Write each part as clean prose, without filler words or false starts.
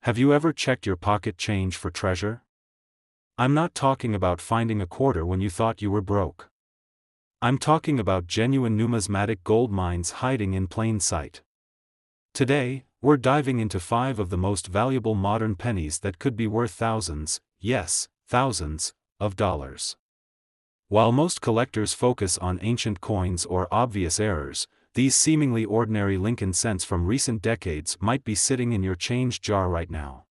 Have you ever checked your pocket change for treasure? I'm not talking about finding a quarter when you thought you were broke. I'm talking about genuine numismatic gold mines hiding in plain sight. Today, we're diving into 5 of the most valuable modern pennies that could be worth thousands, yes, thousands, of dollars. While most collectors focus on ancient coins or obvious errors, these seemingly ordinary Lincoln cents from recent decades might be sitting in your change jar right now.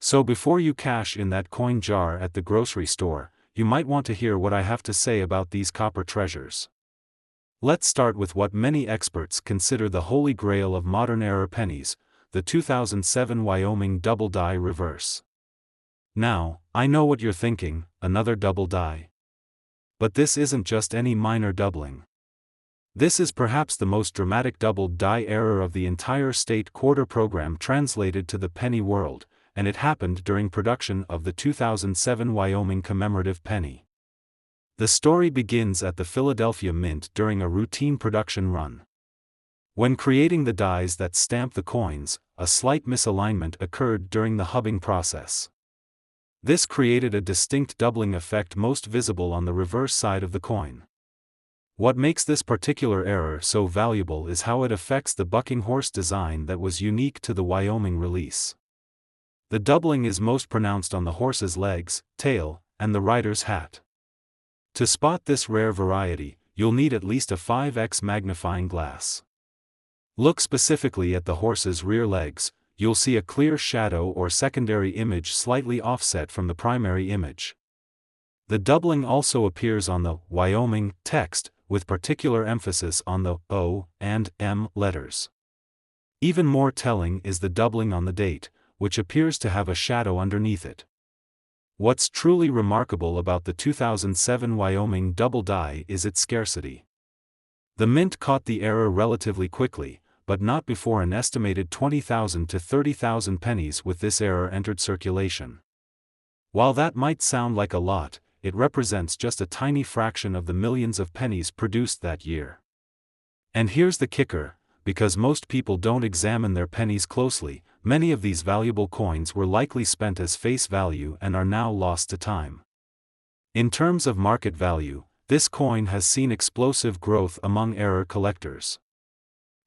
So before you cash in that coin jar at the grocery store, you might want to hear what I have to say about these copper treasures. Let's start with what many experts consider the holy grail of modern-era pennies, the 2007 Wyoming double die reverse. Now, I know what you're thinking, another double die. But this isn't just any minor doubling. This is perhaps the most dramatic double die error of the entire state quarter program translated to the penny world, and it happened during production of the 2007 Wyoming commemorative penny. The story begins at the Philadelphia Mint during a routine production run. When creating the dies that stamp the coins, a slight misalignment occurred during the hubbing process. This created a distinct doubling effect most visible on the reverse side of the coin. What makes this particular error so valuable is how it affects the bucking horse design that was unique to the Wyoming release. The doubling is most pronounced on the horse's legs, tail, and the rider's hat. To spot this rare variety, you'll need at least a 5x magnifying glass. Look specifically at the horse's rear legs. You'll see a clear shadow or secondary image slightly offset from the primary image. The doubling also appears on the Wyoming text, with particular emphasis on the O and M letters. Even more telling is the doubling on the date, which appears to have a shadow underneath it. What's truly remarkable about the 2007 Wyoming double die is its scarcity. The Mint caught the error relatively quickly, but not before an estimated 20,000 to 30,000 pennies with this error entered circulation. While that might sound like a lot, it represents just a tiny fraction of the millions of pennies produced that year. And here's the kicker, because most people don't examine their pennies closely, many of these valuable coins were likely spent as face value and are now lost to time. In terms of market value, this coin has seen explosive growth among error collectors.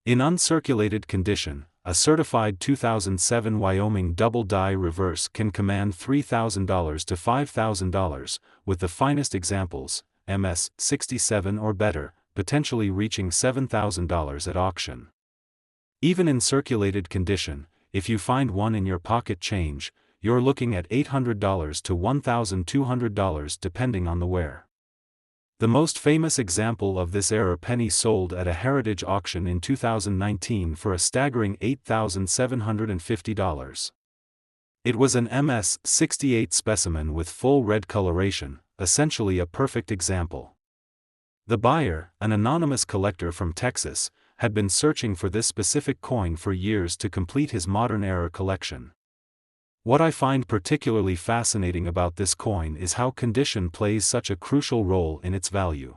In uncirculated condition, a certified 2007 Wyoming double die reverse can command $3,000 to $5,000, with the finest examples, MS 67 or better, potentially reaching $7,000 at auction. Even in circulated condition, if you find one in your pocket change, you're looking at $800 to $1,200 depending on the wear. The most famous example of this era penny sold at a heritage auction in 2019 for a staggering $8,750. It was an MS 68 specimen with full red coloration, essentially a perfect example. The buyer, an anonymous collector from Texas, had been searching for this specific coin for years to complete his modern era collection. What I find particularly fascinating about this coin is how condition plays such a crucial role in its value.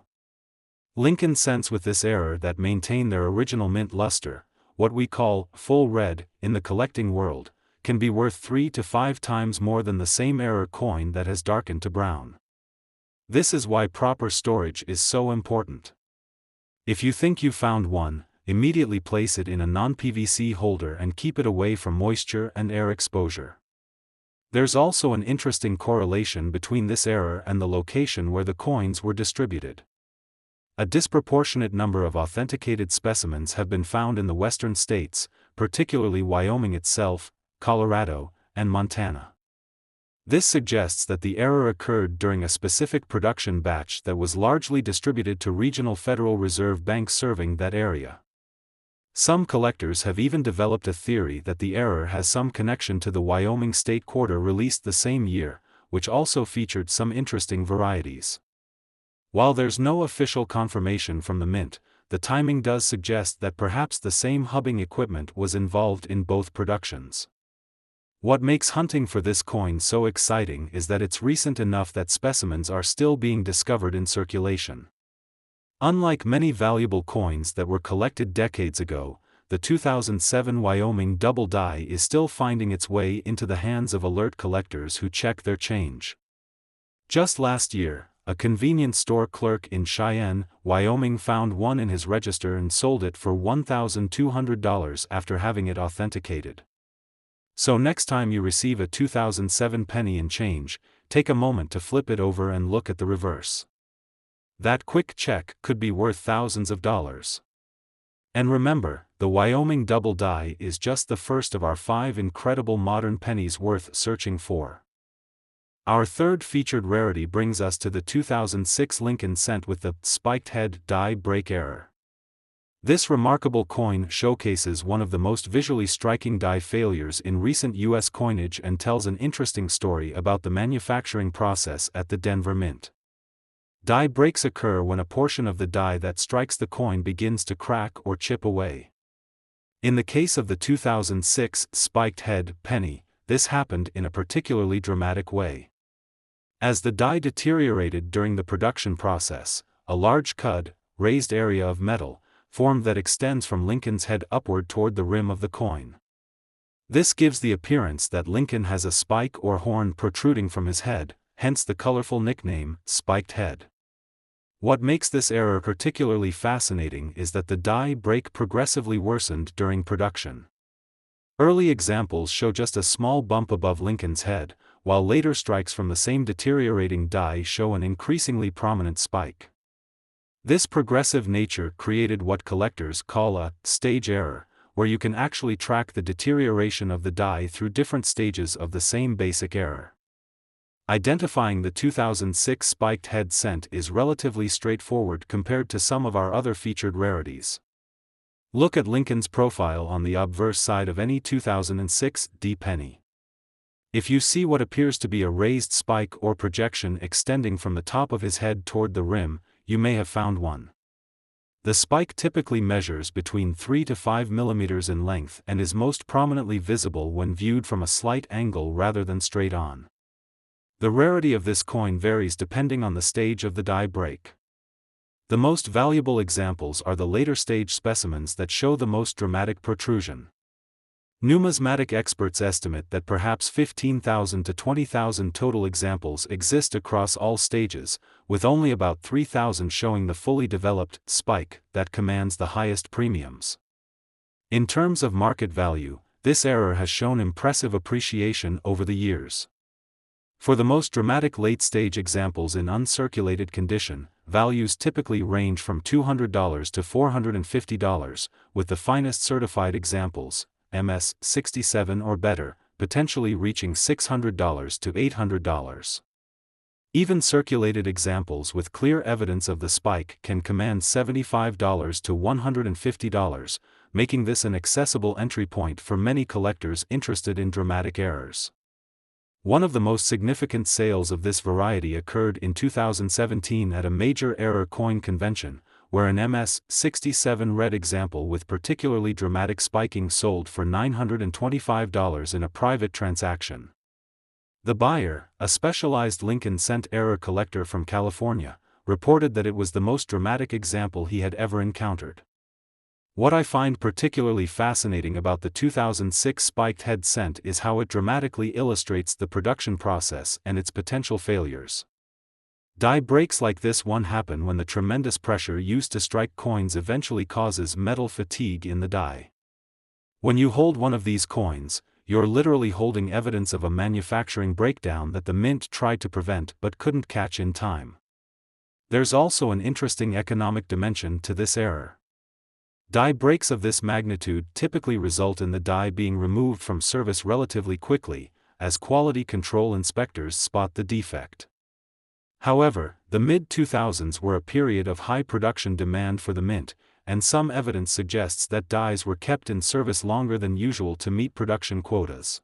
Lincoln cents with this error that maintain their original mint luster, what we call full red in the collecting world, can be worth 3 to 5 times more than the same error coin that has darkened to brown. This is why proper storage is so important. If you think you found one, immediately place it in a non-PVC holder and keep it away from moisture and air exposure. There's also an interesting correlation between this error and the location where the coins were distributed. A disproportionate number of authenticated specimens have been found in the western states, particularly Wyoming itself, Colorado, and Montana. This suggests that the error occurred during a specific production batch that was largely distributed to regional Federal Reserve banks serving that area. Some collectors have even developed a theory that the error has some connection to the Wyoming State Quarter released the same year, which also featured some interesting varieties. While there's no official confirmation from the Mint, the timing does suggest that perhaps the same hubbing equipment was involved in both productions. What makes hunting for this coin so exciting is that it's recent enough that specimens are still being discovered in circulation. Unlike many valuable coins that were collected decades ago, the 2007 Wyoming double die is still finding its way into the hands of alert collectors who check their change. Just last year, a convenience store clerk in Cheyenne, Wyoming found one in his register and sold it for $1,200 after having it authenticated. So next time you receive a 2007 penny in change, take a moment to flip it over and look at the reverse. That quick check could be worth thousands of dollars. And remember, the Wyoming double die is just the first of our 5 incredible modern pennies worth searching for. Our third featured rarity brings us to the 2006 Lincoln cent with the spiked head die break error. This remarkable coin showcases one of the most visually striking die failures in recent U.S. coinage and tells an interesting story about the manufacturing process at the Denver Mint. Die breaks occur when a portion of the die that strikes the coin begins to crack or chip away. In the case of the 2006 spiked head penny, this happened in a particularly dramatic way. As the die deteriorated during the production process, a large cud, raised area of metal, formed that extends from Lincoln's head upward toward the rim of the coin. This gives the appearance that Lincoln has a spike or horn protruding from his head, hence the colorful nickname, spiked head. What makes this error particularly fascinating is that the die break progressively worsened during production. Early examples show just a small bump above Lincoln's head, while later strikes from the same deteriorating die show an increasingly prominent spike. This progressive nature created what collectors call a stage error, where you can actually track the deterioration of the die through different stages of the same basic error. Identifying the 2006 spiked head cent is relatively straightforward compared to some of our other featured rarities. Look at Lincoln's profile on the obverse side of any 2006 D penny. If you see what appears to be a raised spike or projection extending from the top of his head toward the rim, you may have found one. The spike typically measures between 3 to 5 millimeters in length and is most prominently visible when viewed from a slight angle rather than straight on. The rarity of this coin varies depending on the stage of the die break. The most valuable examples are the later stage specimens that show the most dramatic protrusion. Numismatic experts estimate that perhaps 15,000 to 20,000 total examples exist across all stages, with only about 3,000 showing the fully developed spike that commands the highest premiums. In terms of market value, this error has shown impressive appreciation over the years. For the most dramatic late-stage examples in uncirculated condition, values typically range from $200 to $450, with the finest certified examples, MS 67 or better, potentially reaching $600 to $800. Even circulated examples with clear evidence of the spike can command $75 to $150, making this an accessible entry point for many collectors interested in dramatic errors. One of the most significant sales of this variety occurred in 2017 at a major error coin convention, where an MS 67 red example with particularly dramatic spiking sold for $925 in a private transaction. The buyer, a specialized Lincoln cent error collector from California, reported that it was the most dramatic example he had ever encountered. What I find particularly fascinating about the 2006 spiked head cent is how it dramatically illustrates the production process and its potential failures. Die breaks like this one happen when the tremendous pressure used to strike coins eventually causes metal fatigue in the die. When you hold one of these coins, you're literally holding evidence of a manufacturing breakdown that the mint tried to prevent but couldn't catch in time. There's also an interesting economic dimension to this error. Die breaks of this magnitude typically result in the die being removed from service relatively quickly, as quality control inspectors spot the defect. However, the mid-2000s were a period of high production demand for the mint, and some evidence suggests that dies were kept in service longer than usual to meet production quotas.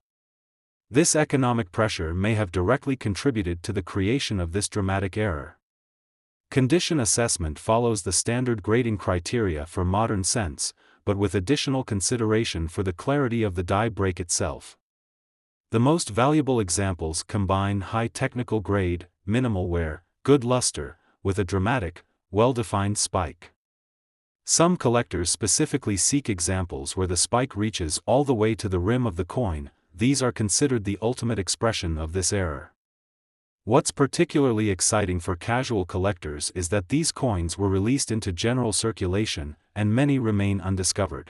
This economic pressure may have directly contributed to the creation of this dramatic error. Condition assessment follows the standard grading criteria for modern cents, but with additional consideration for the clarity of the die break itself. The most valuable examples combine high technical grade, minimal wear, good luster, with a dramatic, well-defined spike. Some collectors specifically seek examples where the spike reaches all the way to the rim of the coin. These are considered the ultimate expression of this error. What's particularly exciting for casual collectors is that these coins were released into general circulation, and many remain undiscovered.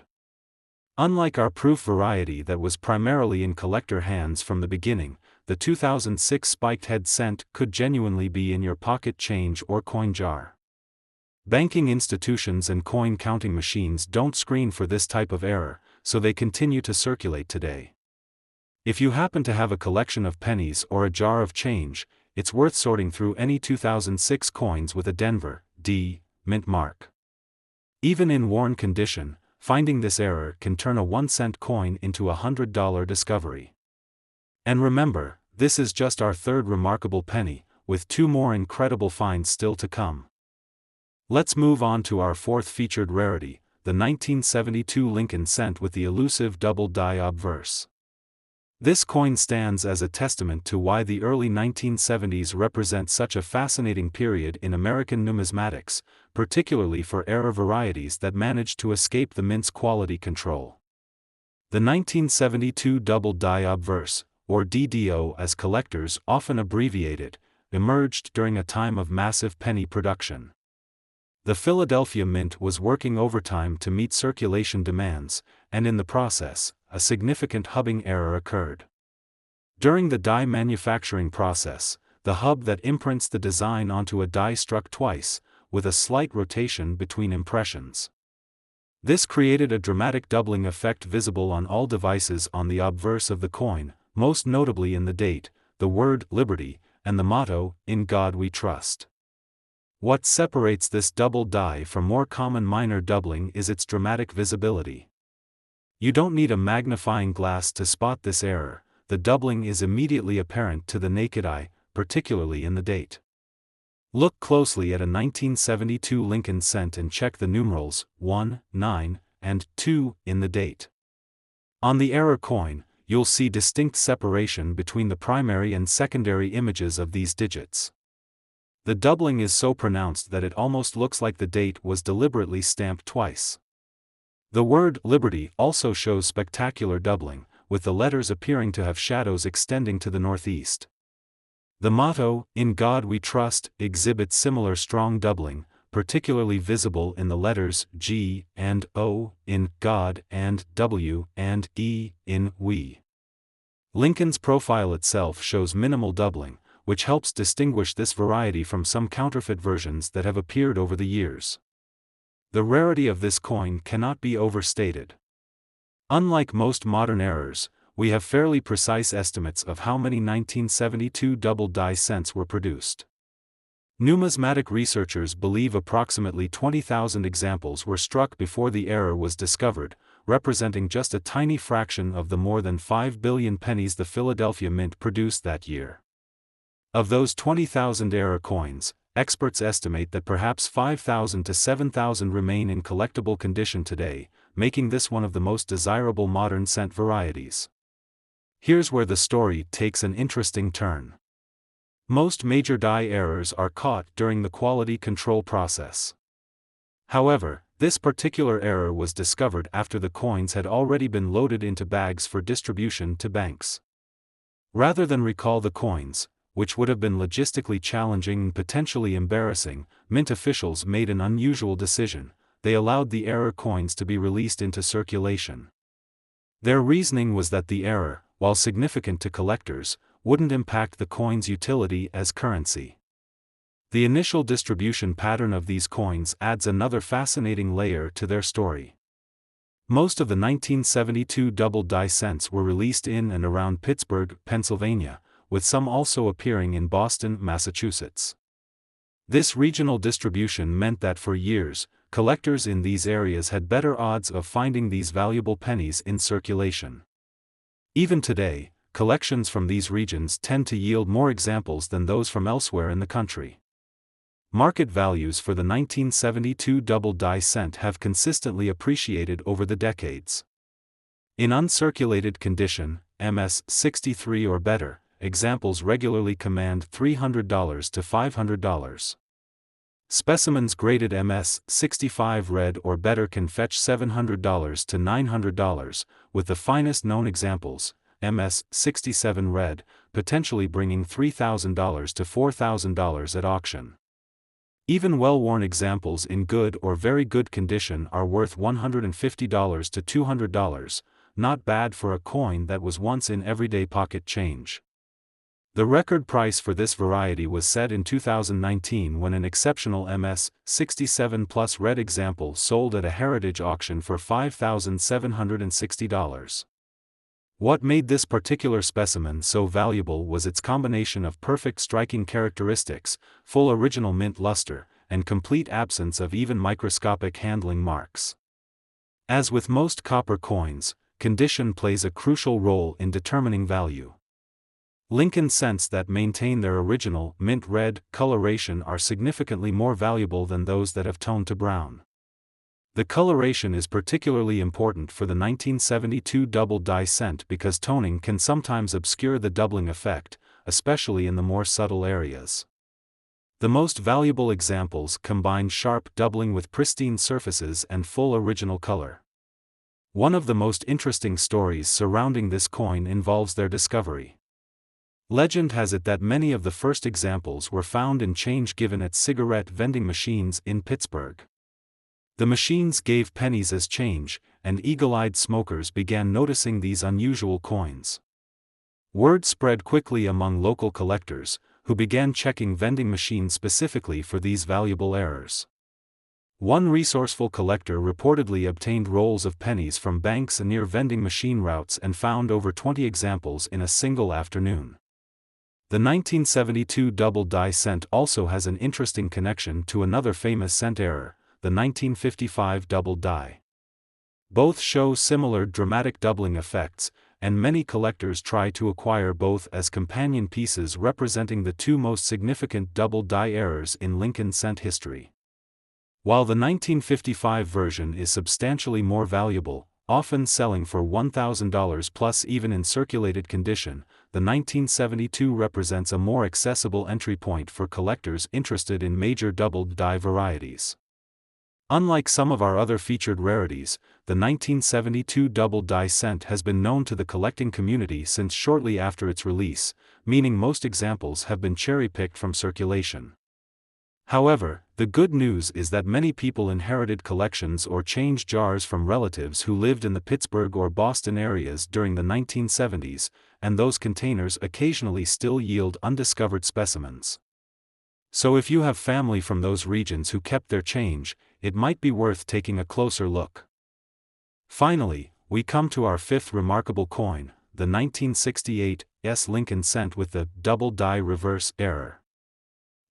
Unlike our proof variety that was primarily in collector hands from the beginning, the 2006 spiked head cent could genuinely be in your pocket change or coin jar. Banking institutions and coin counting machines don't screen for this type of error, so they continue to circulate today. If you happen to have a collection of pennies or a jar of change, it's worth sorting through any 2006 coins with a Denver D mint mark. Even in worn condition, finding this error can turn a 1-cent coin into a $100 discovery. And remember, this is just our third remarkable penny, with 2 more incredible finds still to come. Let's move on to our fourth featured rarity, the 1972 Lincoln cent with the elusive double die obverse. This coin stands as a testament to why the early 1970s represent such a fascinating period in American numismatics, particularly for error varieties that managed to escape the mint's quality control. The 1972 double die obverse, or DDO as collectors often abbreviate it, emerged during a time of massive penny production. The Philadelphia Mint was working overtime to meet circulation demands, and in the process, a significant hubbing error occurred. During the die manufacturing process, the hub that imprints the design onto a die struck twice, with a slight rotation between impressions. This created a dramatic doubling effect visible on all devices on the obverse of the coin, most notably in the date, the word Liberty, and the motto, In God We Trust. What separates this double die from more common minor doubling is its dramatic visibility. You don't need a magnifying glass to spot this error. The doubling is immediately apparent to the naked eye, particularly in the date. Look closely at a 1972 Lincoln cent and check the numerals 1, 9, and 2 in the date. On the error coin, you'll see distinct separation between the primary and secondary images of these digits. The doubling is so pronounced that it almost looks like the date was deliberately stamped twice. The word Liberty also shows spectacular doubling, with the letters appearing to have shadows extending to the northeast. The motto, In God We Trust, exhibits similar strong doubling, particularly visible in the letters G and O in God and W and E in We. Lincoln's profile itself shows minimal doubling, which helps distinguish this variety from some counterfeit versions that have appeared over the years. The rarity of this coin cannot be overstated. Unlike most modern errors, we have fairly precise estimates of how many 1972 double die cents were produced. Numismatic researchers believe approximately 20,000 examples were struck before the error was discovered, representing just a tiny fraction of the more than 5 billion pennies the Philadelphia Mint produced that year. Of those 20,000 error coins, experts estimate that perhaps 5,000 to 7,000 remain in collectible condition today, making this one of the most desirable modern cent varieties. Here's where the story takes an interesting turn. Most major die errors are caught during the quality control process. However, this particular error was discovered after the coins had already been loaded into bags for distribution to banks. Rather than recall the coins, which would have been logistically challenging and potentially embarrassing, Mint officials made an unusual decision. They allowed the error coins to be released into circulation. Their reasoning was that the error, while significant to collectors, wouldn't impact the coin's utility as currency. The initial distribution pattern of these coins adds another fascinating layer to their story. Most of the 1972 double die cents were released in and around Pittsburgh, Pennsylvania, with some also appearing in Boston, Massachusetts. This regional distribution meant that for years, collectors in these areas had better odds of finding these valuable pennies in circulation. Even today, collections from these regions tend to yield more examples than those from elsewhere in the country. Market values for the 1972 double die cent have consistently appreciated over the decades. In uncirculated condition, MS 63 or better, examples regularly command $300 to $500. Specimens graded MS 65 red or better can fetch $700 to $900, with the finest known examples, MS 67 red, potentially bringing $3,000 to $4,000 at auction. Even well-worn examples in good or very good condition are worth $150 to $200, not bad for a coin that was once in everyday pocket change. The record price for this variety was set in 2019 when an exceptional MS 67 Plus red example sold at a heritage auction for $5,760. What made this particular specimen so valuable was its combination of perfect striking characteristics, full original mint luster, and complete absence of even microscopic handling marks. As with most copper coins, condition plays a crucial role in determining value. Lincoln cents that maintain their original mint red coloration are significantly more valuable than those that have toned to brown. The coloration is particularly important for the 1972 double die cent because toning can sometimes obscure the doubling effect, especially in the more subtle areas. The most valuable examples combine sharp doubling with pristine surfaces and full original color. One of the most interesting stories surrounding this coin involves their discovery. Legend has it that many of the first examples were found in change given at cigarette vending machines in Pittsburgh. The machines gave pennies as change, and eagle-eyed smokers began noticing these unusual coins. Word spread quickly among local collectors, who began checking vending machines specifically for these valuable errors. One resourceful collector reportedly obtained rolls of pennies from banks near vending machine routes and found over 20 examples in a single afternoon. The 1972 double die cent also has an interesting connection to another famous cent error, the 1955 double die. Both show similar dramatic doubling effects, and many collectors try to acquire both as companion pieces representing the two most significant double die errors in Lincoln cent history. While the 1955 version is substantially more valuable, often selling for $1,000 plus even in circulated condition, the 1972 represents a more accessible entry point for collectors interested in major double die varieties. Unlike some of our other featured rarities, the 1972 double die cent has been known to the collecting community since shortly after its release, meaning most examples have been cherry-picked from circulation. However, the good news is that many people inherited collections or change jars from relatives who lived in the Pittsburgh or Boston areas during the 1970s, and those containers occasionally still yield undiscovered specimens. So if you have family from those regions who kept their change, it might be worth taking a closer look. Finally, we come to our fifth remarkable coin, the 1968 Lincoln cent with the double die reverse error.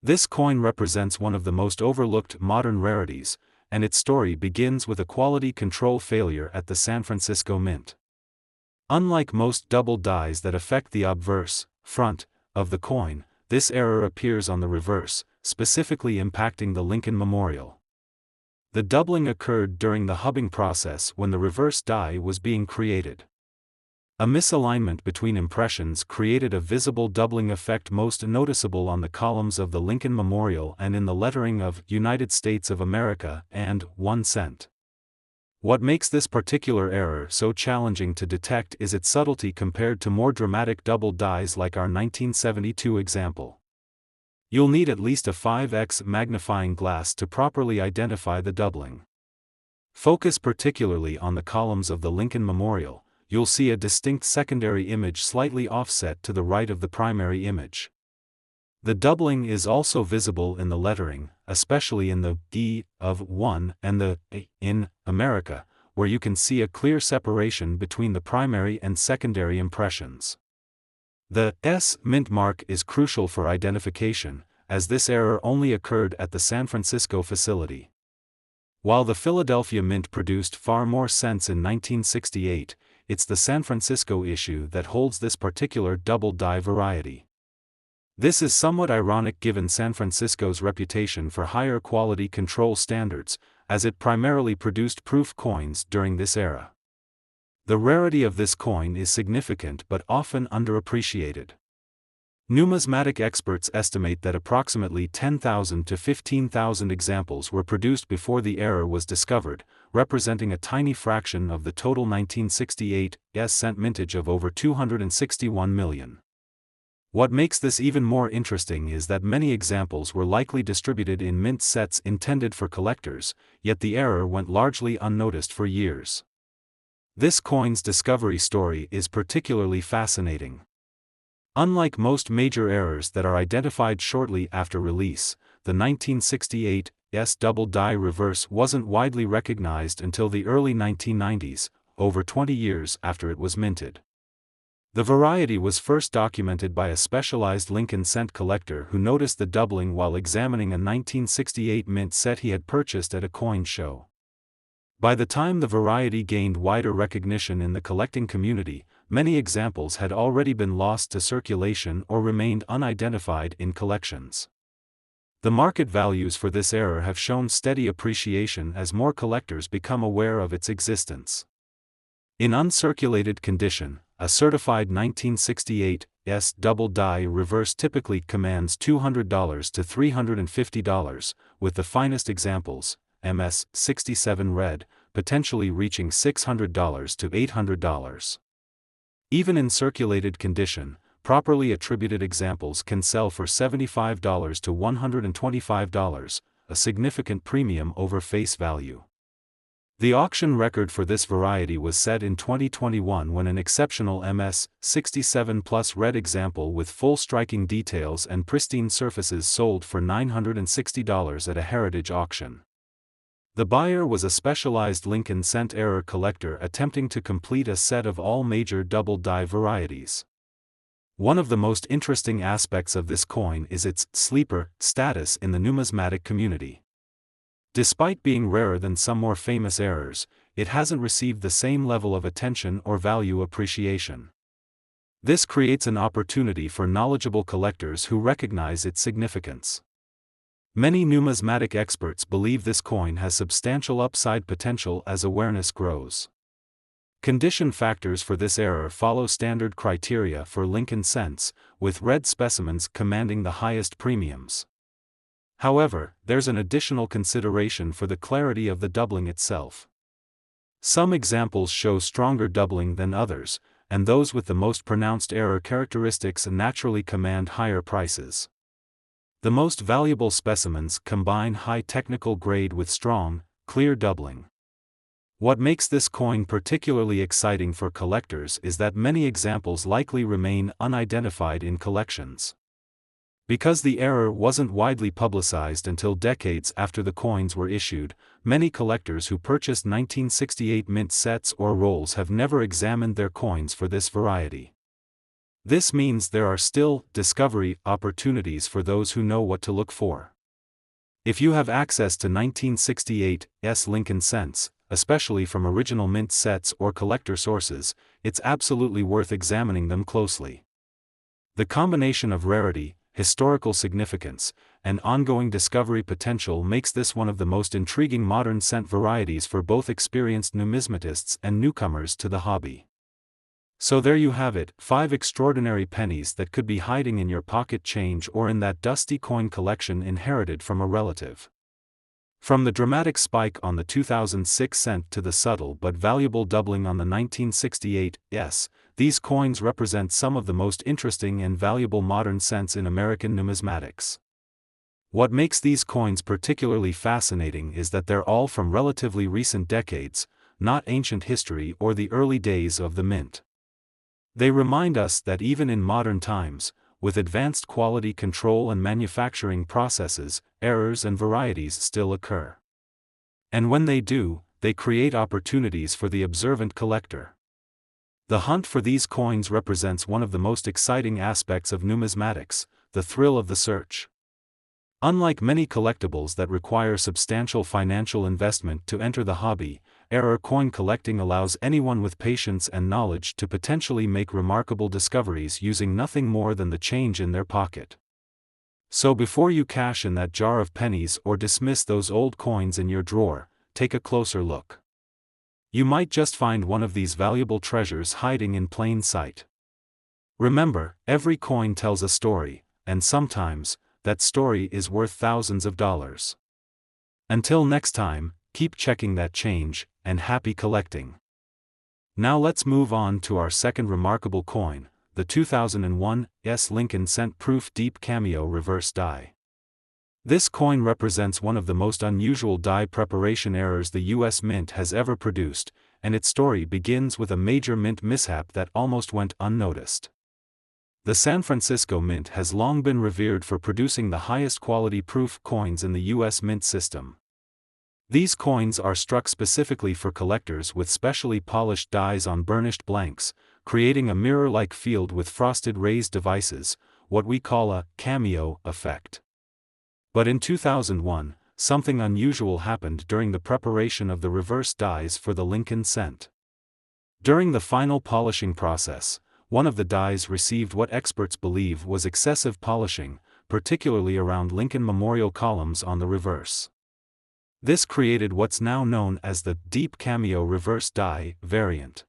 This coin represents one of the most overlooked modern rarities, and its story begins with a quality control failure at the San Francisco Mint. Unlike most double dies that affect the obverse, front, of the coin, this error appears on the reverse, specifically impacting the Lincoln Memorial. The doubling occurred during the hubbing process when the reverse die was being created. A misalignment between impressions created a visible doubling effect most noticeable on the columns of the Lincoln Memorial and in the lettering of United States of America and 1 cent. What makes this particular error so challenging to detect is its subtlety compared to more dramatic double dies like our 1972 example. You'll need at least a 5x magnifying glass to properly identify the doubling. Focus particularly on the columns of the Lincoln Memorial. You'll see a distinct secondary image slightly offset to the right of the primary image. The doubling is also visible in the lettering, especially in the D of 1 and the A in America, where you can see a clear separation between the primary and secondary impressions. The S mint mark is crucial for identification, as this error only occurred at the San Francisco facility. While the Philadelphia Mint produced far more cents in 1968, it's the San Francisco issue that holds this particular double die variety. This is somewhat ironic given San Francisco's reputation for higher quality control standards, as it primarily produced proof coins during this era. The rarity of this coin is significant but often underappreciated. Numismatic experts estimate that approximately 10,000 to 15,000 examples were produced before the error was discovered, representing a tiny fraction of the total 1968 cent mintage of over 261 million. What makes this even more interesting is that many examples were likely distributed in mint sets intended for collectors, yet the error went largely unnoticed for years. This coin's discovery story is particularly fascinating. Unlike most major errors that are identified shortly after release, the 1968 double die reverse wasn't widely recognized until the early 1990s, over 20 years after it was minted. The variety was first documented by a specialized Lincoln cent collector who noticed the doubling while examining a 1968 mint set he had purchased at a coin show. By the time the variety gained wider recognition in the collecting community, many examples had already been lost to circulation or remained unidentified in collections. The market values for this error have shown steady appreciation as more collectors become aware of its existence. In uncirculated condition, a certified 1968 double die reverse typically commands $200 to $350, with the finest examples, MS 67 red, potentially reaching $600 to $800. Even in circulated condition, properly attributed examples can sell for $75 to $125, a significant premium over face value. The auction record for this variety was set in 2021 when an exceptional MS 67 Plus red example with full striking details and pristine surfaces sold for $960 at a heritage auction. The buyer was a specialized Lincoln cent error collector attempting to complete a set of all major double die varieties. One of the most interesting aspects of this coin is its sleeper status in the numismatic community. Despite being rarer than some more famous errors, it hasn't received the same level of attention or value appreciation. This creates an opportunity for knowledgeable collectors who recognize its significance. Many numismatic experts believe this coin has substantial upside potential as awareness grows. Condition factors for this error follow standard criteria for Lincoln cents, with red specimens commanding the highest premiums. However, there's an additional consideration for the clarity of the doubling itself. Some examples show stronger doubling than others, and those with the most pronounced error characteristics naturally command higher prices. The most valuable specimens combine high technical grade with strong, clear doubling. What makes this coin particularly exciting for collectors is that many examples likely remain unidentified in collections. Because the error wasn't widely publicized until decades after the coins were issued, many collectors who purchased 1968 mint sets or rolls have never examined their coins for this variety. This means there are still discovery opportunities for those who know what to look for. If you have access to 1968's Lincoln cents, especially from original mint sets or collector sources, it's absolutely worth examining them closely. The combination of rarity, historical significance, and ongoing discovery potential makes this one of the most intriguing modern cent varieties for both experienced numismatists and newcomers to the hobby. So there you have it, 5 extraordinary pennies that could be hiding in your pocket change or in that dusty coin collection inherited from a relative. From the dramatic spike on the 2006 cent to the subtle but valuable doubling on the 1968's, these coins represent some of the most interesting and valuable modern cents in American numismatics. What makes these coins particularly fascinating is that they're all from relatively recent decades, not ancient history or the early days of the mint. They remind us that even in modern times, with advanced quality control and manufacturing processes, errors and varieties still occur. And when they do, they create opportunities for the observant collector. The hunt for these coins represents one of the most exciting aspects of numismatics, the thrill of the search. Unlike many collectibles that require substantial financial investment to enter the hobby, error coin collecting allows anyone with patience and knowledge to potentially make remarkable discoveries using nothing more than the change in their pocket. So before you cash in that jar of pennies or dismiss those old coins in your drawer, take a closer look. You might just find one of these valuable treasures hiding in plain sight. Remember, every coin tells a story, and sometimes, that story is worth thousands of dollars. Until next time, keep checking that change, and happy collecting. Now let's move on to our second remarkable coin, the 2001 Lincoln Cent Proof Deep Cameo Reverse Die. This coin represents one of the most unusual die preparation errors the U.S. Mint has ever produced, and its story begins with a major mint mishap that almost went unnoticed. The San Francisco Mint has long been revered for producing the highest quality proof coins in the U.S. Mint system. These coins are struck specifically for collectors with specially polished dies on burnished blanks, creating a mirror-like field with frosted raised devices, what we call a cameo effect. But in 2001, something unusual happened during the preparation of the reverse dies for the Lincoln Cent. During the final polishing process, one of the dies received what experts believe was excessive polishing, particularly around Lincoln Memorial columns on the reverse. This created what's now known as the Deep Cameo Reverse Die variant.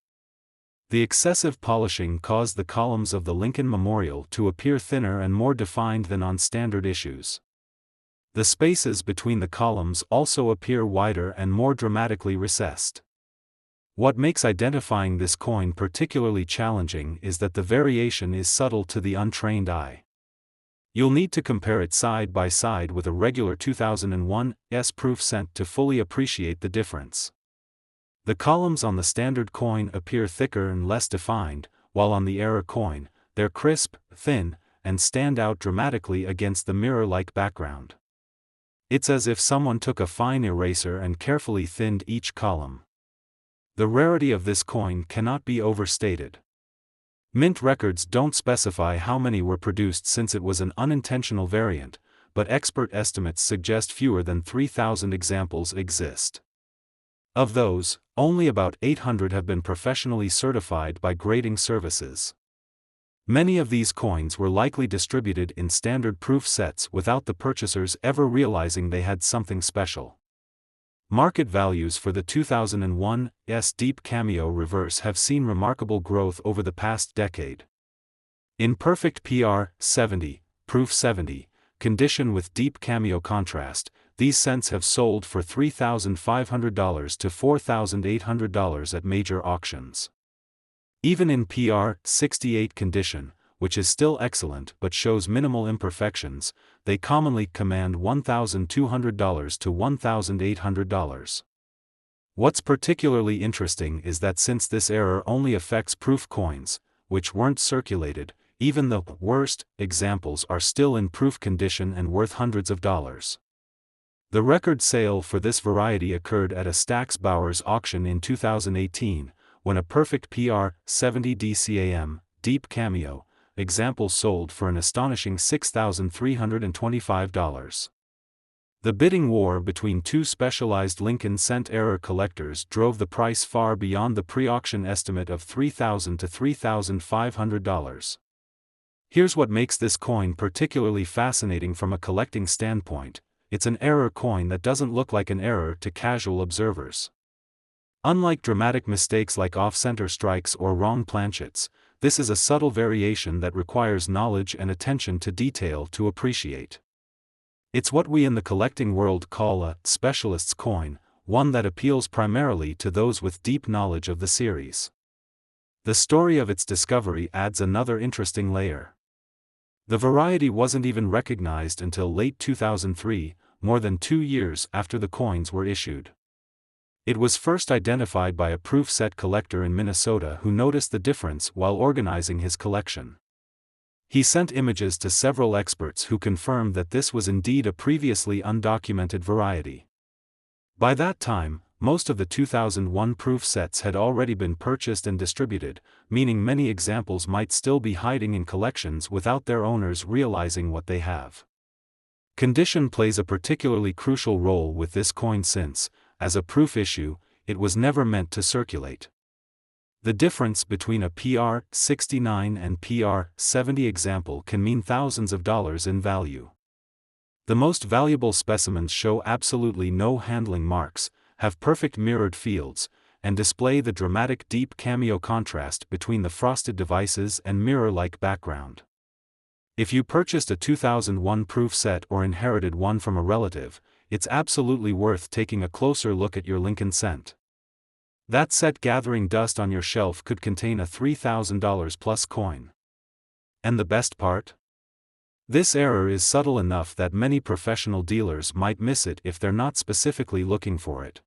The excessive polishing caused the columns of the Lincoln Memorial to appear thinner and more defined than on standard issues. The spaces between the columns also appear wider and more dramatically recessed. What makes identifying this coin particularly challenging is that the variation is subtle to the untrained eye. You'll need to compare it side by side with a regular 2001 proof cent to fully appreciate the difference. The columns on the standard coin appear thicker and less defined, while on the error coin, they're crisp, thin, and stand out dramatically against the mirror-like background. It's as if someone took a fine eraser and carefully thinned each column. The rarity of this coin cannot be overstated. Mint records don't specify how many were produced since it was an unintentional variant, but expert estimates suggest fewer than 3,000 examples exist. Of those, only about 800 have been professionally certified by grading services. Many of these coins were likely distributed in standard proof sets without the purchasers ever realizing they had something special. Market values for the 2001 Deep Cameo Reverse have seen remarkable growth over the past decade. In perfect PR 70, proof 70, condition with deep cameo contrast, these cents have sold for $3,500 to $4,800 at major auctions. Even in PR 68 condition, which is still excellent but shows minimal imperfections, they commonly command $1,200 to $1,800. What's particularly interesting is that since this error only affects proof coins, which weren't circulated, even the worst examples are still in proof condition and worth hundreds of dollars. The record sale for this variety occurred at a Stack's Bowers auction in 2018, when a perfect PR 70 DCAM, Deep Cameo, example sold for an astonishing $6,325. The bidding war between two specialized Lincoln Cent error collectors drove the price far beyond the pre-auction estimate of $3,000 to $3,500. Here's what makes this coin particularly fascinating from a collecting standpoint: it's an error coin that doesn't look like an error to casual observers. Unlike dramatic mistakes like off-center strikes or wrong planchets, this is a subtle variation that requires knowledge and attention to detail to appreciate. It's what we in the collecting world call a specialist's coin, one that appeals primarily to those with deep knowledge of the series. The story of its discovery adds another interesting layer. The variety wasn't even recognized until late 2003, more than 2 years after the coins were issued. It was first identified by a proof set collector in Minnesota who noticed the difference while organizing his collection. He sent images to several experts who confirmed that this was indeed a previously undocumented variety. By that time, most of the 2001 proof sets had already been purchased and distributed, meaning many examples might still be hiding in collections without their owners realizing what they have. Condition plays a particularly crucial role with this coin since, as a proof issue, it was never meant to circulate. The difference between a PR 69 and PR 70 example can mean thousands of dollars in value. The most valuable specimens show absolutely no handling marks, have perfect mirrored fields, and display the dramatic deep cameo contrast between the frosted devices and mirror-like background. If you purchased a 2001 proof set or inherited one from a relative, it's absolutely worth taking a closer look at your Lincoln Cent. That set gathering dust on your shelf could contain a $3,000 plus coin. And the best part? This error is subtle enough that many professional dealers might miss it if they're not specifically looking for it.